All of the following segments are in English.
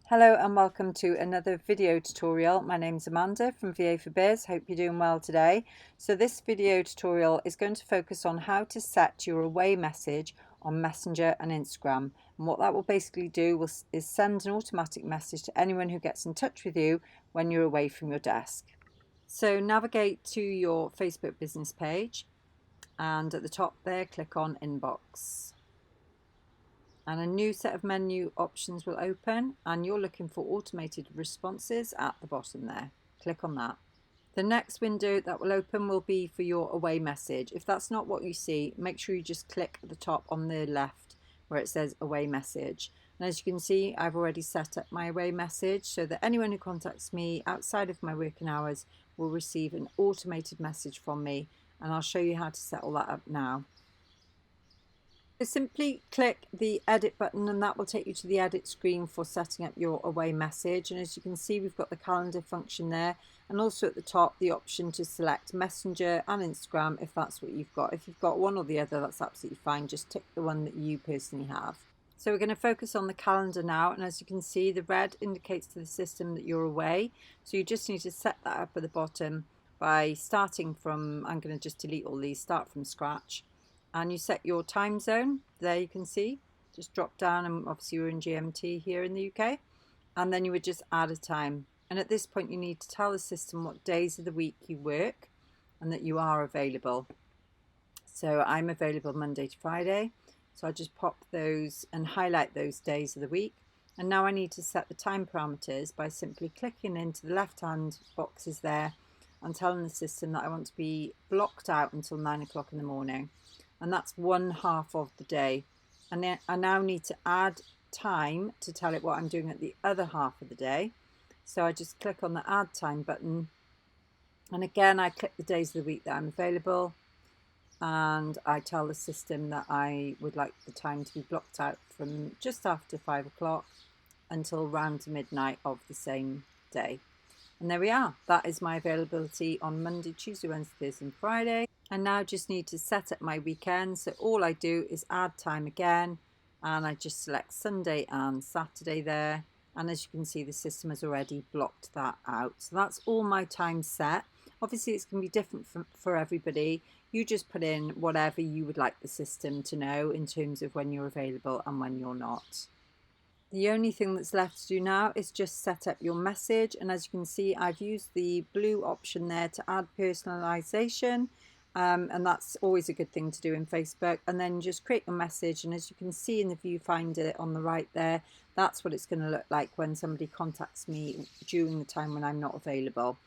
Hello and welcome to another video tutorial. My name's Amanda from VA for Biz. Hope you're doing well today. So this video tutorial is going to focus on how to set your away message on Messenger and Instagram. And what that will basically do is send an automatic message to anyone who gets in touch with you when you're away from your desk. So navigate to your Facebook business page and at the top there click on Inbox. And a new set of menu options will open and you're looking for automated responses at the bottom there. Click on that. The next window that will open will be for your away message. If that's not what you see, make sure you just click at the top on the left where it says away message. And as you can see, I've already set up my away message so that anyone who contacts me outside of my working hours will receive an automated message from me, and I'll show you how to set all that up now. Simply click the edit button and that will take you to the edit screen for setting up your away message. And as you can see, we've got the calendar function there, and also at the top the option to select Messenger and Instagram if that's what you've got. If you've got one or the other, that's absolutely fine. Just tick the one that you personally have. So we're going to focus on the calendar now, and as you can see, the red indicates to the system that you're away. So you just need to set that up at the bottom by starting from, I'm going to just delete all these, start from scratch. And you set your time zone, there you can see, just drop down, and obviously we're in GMT here in the UK, and then you would just add a time. And at this point you need to tell the system what days of the week you work and that you are available. So I'm available Monday to Friday, so I just pop those and highlight those days of the week. And now I need to set the time parameters by simply clicking into the left hand boxes there and telling the system that I want to be blocked out until 9 o'clock in the morning. And that's one half of the day. And then I now need to add time to tell it what I'm doing at the other half of the day. So I just click on the add time button, and again I click the days of the week that I'm available, and I tell the system that I would like the time to be blocked out from just after 5 o'clock until around midnight of the same day. And there we are. That is my availability on Monday, Tuesday, Wednesday, Thursday and Friday. I now just need to set up my weekend. So all I do is add time again, and I just select Sunday and Saturday there. And as you can see, the system has already blocked that out. So that's all my time set. Obviously it's going to be different for everybody. You just put in whatever you would like the system to know in terms of when you're available and when you're not. The only thing that's left to do now is just set up your message, and as you can see, I've used the blue option there to add personalization, and that's always a good thing to do in Facebook. And then just create your message, and as you can see in the viewfinder on the right there, that's what it's going to look like when somebody contacts me during the time when I'm not available.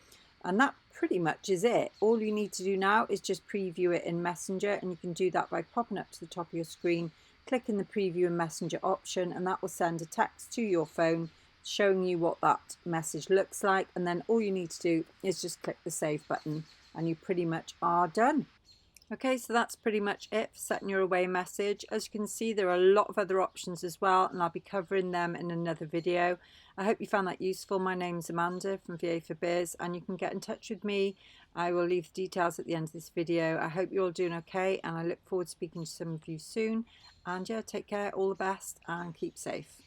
And that pretty much is it. All you need to do now is just preview it in Messenger, and you can do that by popping up to the top of your screen, clicking the preview in Messenger option, and that will send a text to your phone showing you what that message looks like. And then all you need to do is just click the save button and you pretty much are done. Okay, so that's pretty much it for setting your away message. As you can see, there are a lot of other options as well, and I'll be covering them in another video. I hope you found that useful. My name's Amanda from VA for Biz, and you can get in touch with me. I will leave the details at the end of this video. I hope you're all doing okay, and I look forward to speaking to some of you soon. And yeah, take care, all the best, and keep safe.